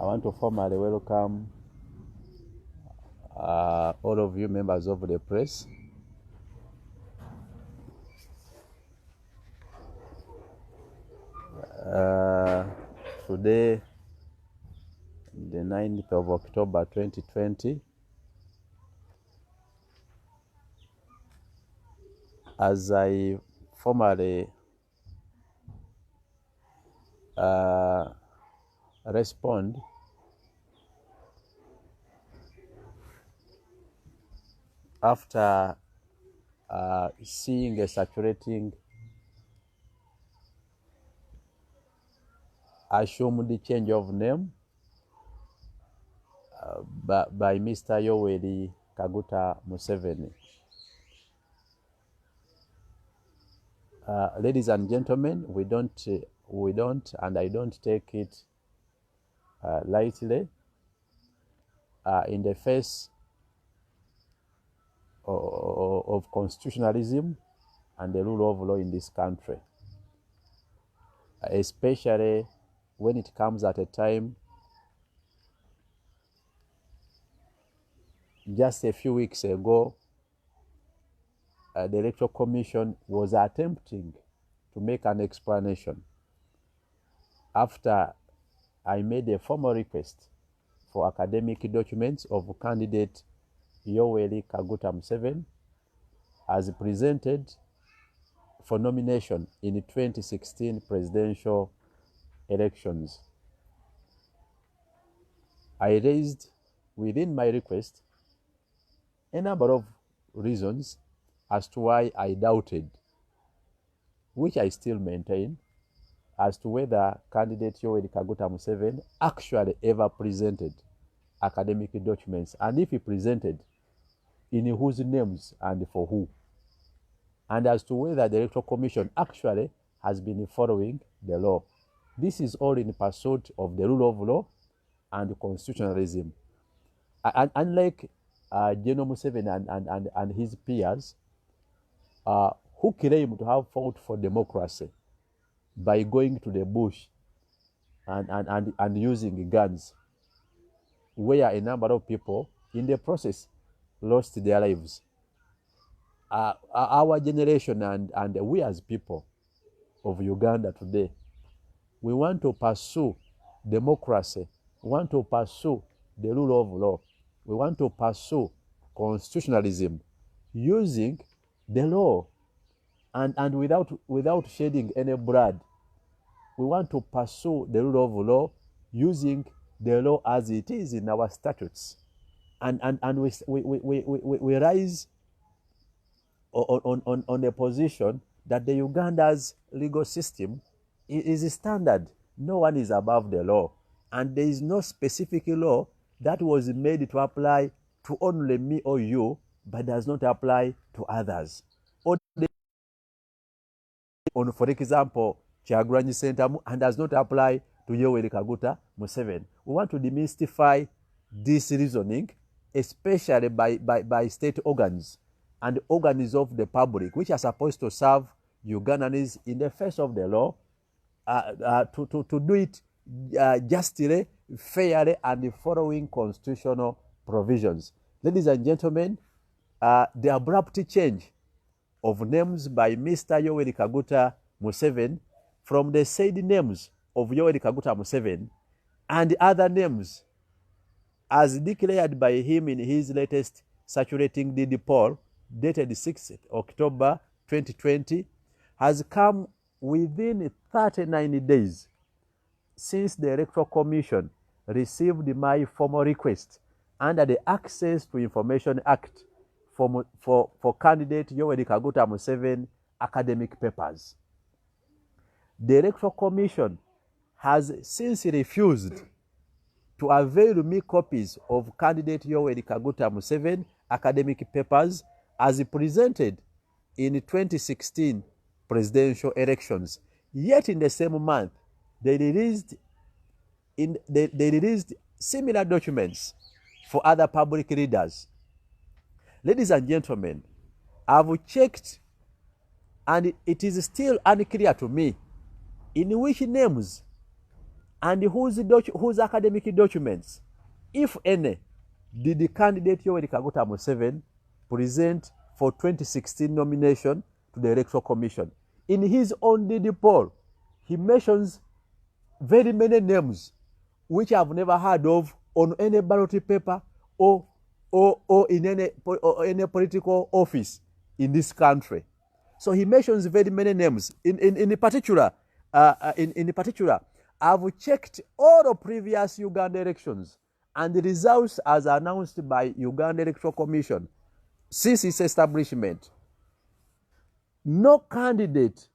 I want to formally welcome all of you members of the press. Today, the 9th of October 2020, as I formally respond after seeing a circulating assumed change of name by Mr. Yoweri Kaguta Museveni. Ladies and gentlemen, we don't, and I don't take it lightly. In the face of constitutionalism and the rule of law in this country, especially when it comes at a time just a few weeks ago, the Electoral Commission was attempting to make an explanation after I made a formal request for academic documents of candidate Yoweri Kaguta Museveni as presented for nomination in the 2016 presidential elections. I raised within my request a number of reasons as to why I doubted, which I still maintain, as to whether candidate Yoweri Kaguta Museveni actually ever presented academic documents, and if he presented, in whose names and for who, and as to whether the Electoral Commission actually has been following the law. This is all in pursuit of the rule of law and constitutionalism. And unlike General Museveni and his peers, who claim to have fought for democracy by going to the bush and using guns, where a number of people in the process lost their lives. Our generation and we as people of Uganda today, we want to pursue democracy, we want to pursue the rule of law, we want to pursue constitutionalism using the law and without shedding any blood. We want to pursue the rule of law using the law as it is in our statutes. And we rise on a position that the Uganda's legal system is standard. No one is above the law. And there is no specific law that was made to apply to only me or you, but does not apply to others. On, for example, Kyagulanyi Ssentamu, and does not apply to Yoweri Kaguta Museveni. We want to demystify this reasoning, especially by state organs and organs of the public, which are supposed to serve Ugandans in the face of the law, to do it justly, fairly, and following constitutional provisions. Ladies and gentlemen, the abrupt change of names by Mr. Yoweri Kaguta Museveni from the said names of Yoweri Kaguta Museveni and other names as declared by him in his latest circulating deed poll dated 6th October 2020 has come within 39 days since the Electoral Commission received my formal request under the Access to Information Act for candidate Yoweri Kaguta Museveni academic papers. The Electoral Commission has since refused to avail me copies of candidate Yoweri Kaguta Museveni academic papers as presented in 2016 presidential elections. Yet in the same month, they released similar documents for other public readers. Ladies and gentlemen, I've checked and it is still unclear to me in which names and whose academic documents, if any, did the candidate Yoweri Kaguta Museveni present for 2016 nomination to the Electoral Commission? In his own DD poll, he mentions very many names which I've never heard of on any ballot paper or in any political office in this country. So he mentions very many names. In particular, I've checked all the previous Uganda elections, and the results as announced by Uganda Electoral Commission since its establishment. No candidate,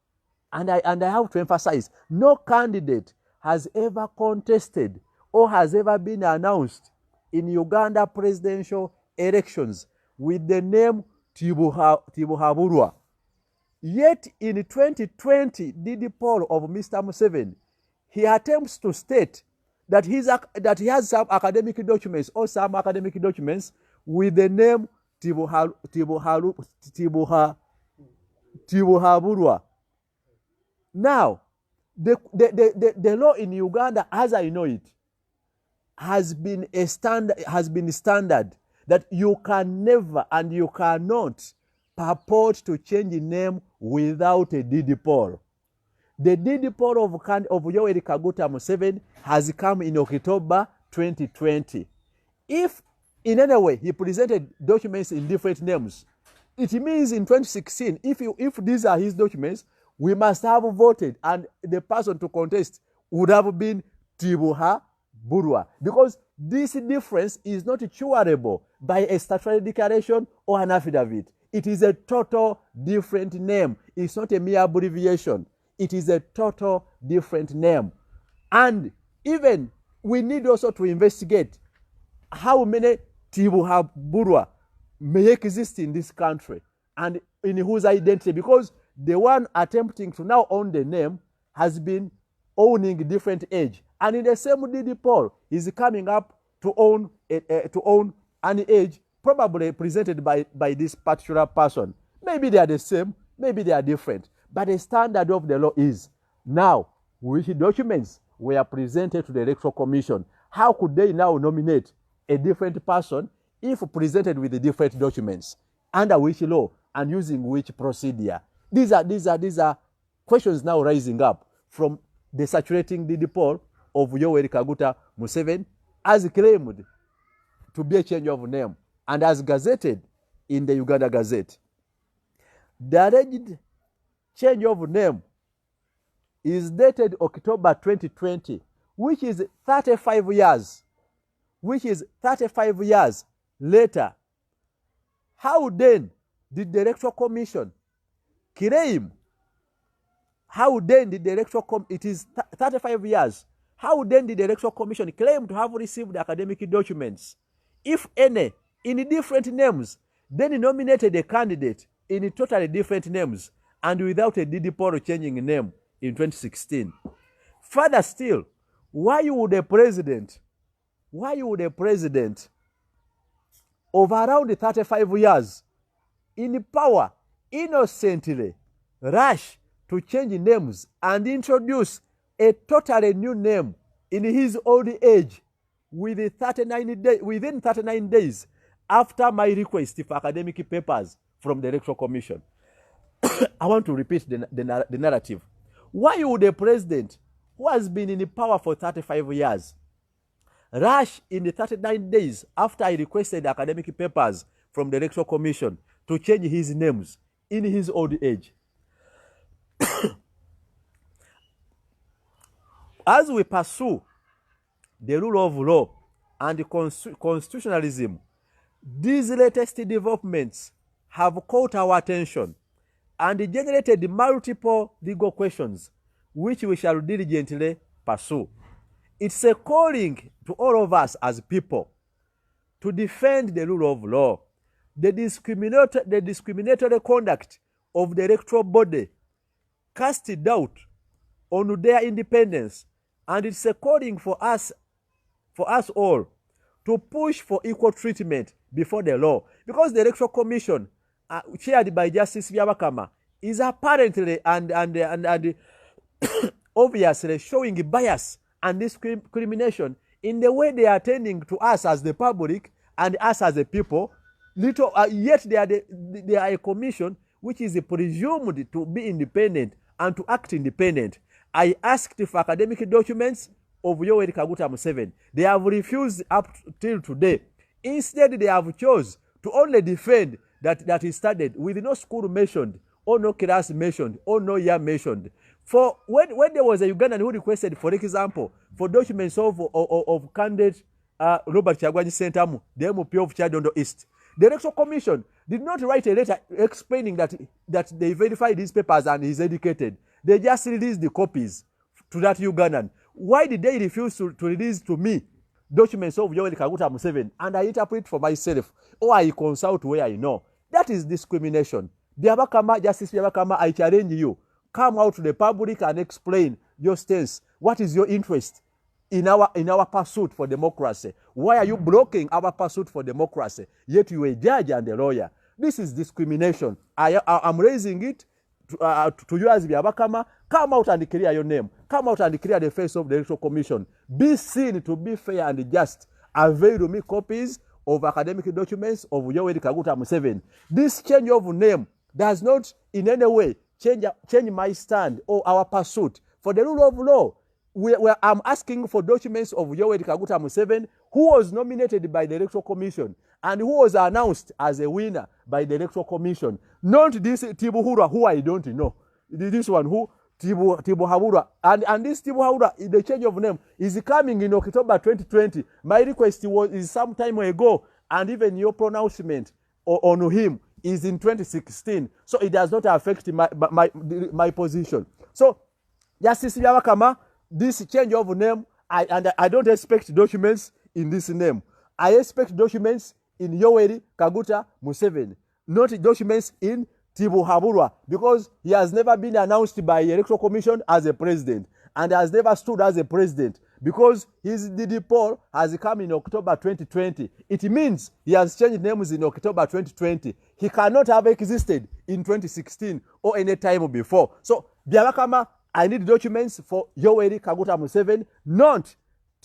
and I have to emphasize, no candidate has ever contested or has ever been announced in Uganda presidential elections with the name Tibuhaburwa. Yet in 2020 DD poll of Mr. Museveni, he attempts to state that he has some academic documents or some academic documents with the name Tibuhaburwa. Now, the law in Uganda, as I know it, has been standard that you can never and you cannot purport to change the name without a DD poll. The DD poll of Yoweri Kaguta Museveni has come in October 2020. If in any way he presented documents in different names, it means in 2016, if these are his documents, we must have voted, and the person to contest would have been Tibuhaburwa, because this difference is not curable by a statutory declaration or an affidavit. It is a total different name. It's not a mere abbreviation. It is a total different name. And even we need also to investigate how many Tibuhaburwa may exist in this country and in whose identity, because the one attempting to now own the name has been owning different age. And in the same DD poll, is coming up to own an age probably presented by this particular person. Maybe they are the same, maybe they are different. But the standard of the law is, now, which documents were presented to the Electoral Commission? How could they now nominate a different person if presented with the different documents? Under which law and using which procedure? These are questions now rising up from the saturating DD poll of Yoweri Kaguta Museveni, as claimed to be a change of name and as gazetted in the Uganda Gazette. The alleged change of name is dated October 2020, which is 35 years later. How then did the Electoral Commission claim? It is 35 years. How then did the Electoral Commission claim to have received academic documents, if any, in different names, then nominated a candidate in totally different names and without a DD poll changing name in 2016? Further still, why would a president of around 35 years in power innocently rush to change names and introduce a totally new name in his old age within 39 days after my request for academic papers from the Electoral Commission? I want to repeat the narrative. Why would a president who has been in power for 35 years rush in the 39 days after I requested academic papers from the Electoral Commission to change his names in his old age? As we pursue the rule of law and constitutionalism, these latest developments have caught our attention and generated multiple legal questions, which we shall diligently pursue. It's a calling to all of us as people to defend the rule of law. The discriminatory conduct of the electoral body cast doubt on their independence, and it's a calling for us all to push for equal treatment before the law, because the Electoral Commission, chaired by Justice Byabakama, is apparently and obviously showing bias and discrimination in the way they are tending to us as the public and us as the people. Yet they are a commission which is presumed to be independent and to act independent. I asked for academic documents of Yoweri Kaguta Museveni. They have refused up till today. Instead, they have chose to only defend that he studied with no school mentioned, or no class mentioned, or no year mentioned. For when there was a Ugandan who requested, for example, for documents of candidate Robert Kyagulanyi Ssentamu, the MP of Kyadondo East, the Electoral Commission did not write a letter explaining that they verified these papers and he's educated. They just released the copies to that Ugandan. Why did they refuse to release to me documents of Yoweri Kaguta Museveni, and I interpret for myself, or I consult where I know? That is discrimination. Justice Byabakama, I challenge you. Come out to the public and explain your stance. What is your interest in our pursuit for democracy? Why are you blocking our pursuit for democracy? Yet you are a judge and a lawyer. This is discrimination. I'm raising it to you as Byabakama. Come out and clear your name. Come out and clear the face of the Electoral Commission. Be seen to be fair and just. Avail me copies of academic documents of Yoweri Kaguta Museveni. This change of name does not in any way change my stand or our pursuit for the rule of law. I'm asking for documents of Yoweri Kaguta Museveni, who was nominated by the Electoral Commission and who was announced as a winner by the Electoral Commission. Not this Tibuhura, who I don't know. This one, who Tibuhura. And this Tibuhura, the change of name, is coming in October 2020. My request is some time ago, and even your pronouncement on him is in 2016. So it does not affect my position. So, Justice Byabakama, this change of name, I don't expect documents in this name. I expect documents in Yoweri Kaguta Museveni, not documents in Tibuhaburwa, because he has never been announced by the Electoral Commission as a president and has never stood as a president, because his DD poll has come in October 2020. It means he has changed names in October 2020. He cannot have existed in 2016 or any time before. So, Byabakama, I need documents for Yoweri Kaguta Museveni, not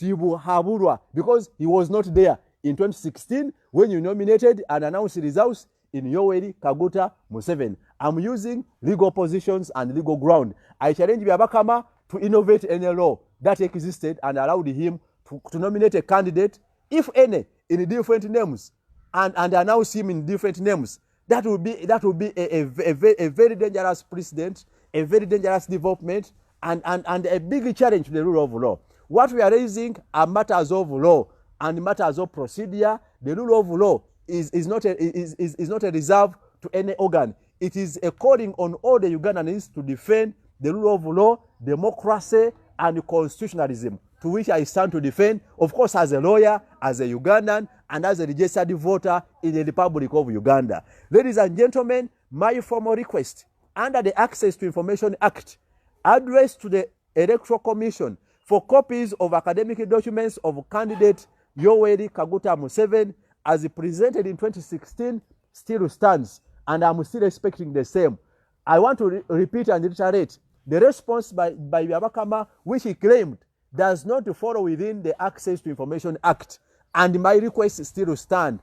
Tibuhaburwa, because he was not there in 2016 when you nominated and announced results in Yoweri Kaguta Museveni. I'm using legal positions and legal ground. I challenge Byabakama to innovate any law that existed and allowed him to nominate a candidate, if any, in different names and announce him in different names. That will be a very dangerous precedent, a very dangerous development, and a big challenge to the rule of law. What we are raising are matters of law and matters of procedure. The rule of law is not a reserve to any organ. It is a calling on all the Ugandans to defend the rule of law, democracy, and constitutionalism, to which I stand to defend, of course, as a lawyer, as a Ugandan, and as a registered voter in the Republic of Uganda. Ladies and gentlemen, my formal request under the Access to Information Act, addressed to the Electoral Commission for copies of academic documents of candidate Yoweri Kaguta Museveni as presented in 2016 still stands, and I'm still expecting the same. I want to repeat and reiterate the response by Byabakama, which he claimed does not fall within the Access to Information Act, and my request still stand.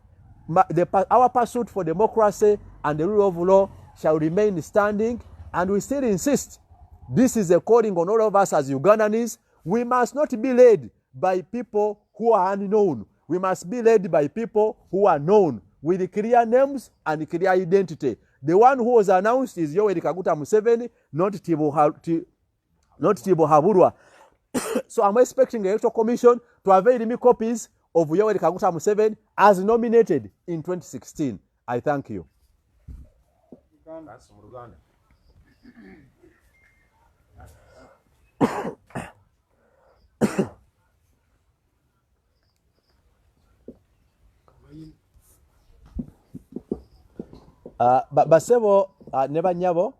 Our pursuit for democracy and the rule of law shall remain standing, and we still insist this is a calling on all of us as Ugandans. We must not be led by people who are unknown. We must be led by people who are known, with clear names and clear identity. The one who was announced is Yoweri Kaguta Museveni, not Tibuhaburwa. So I'm expecting the Electoral Commission to avail me copies of Yoweri Kaguta Museveni as nominated in 2016. I thank you. Basebo ne bannyabo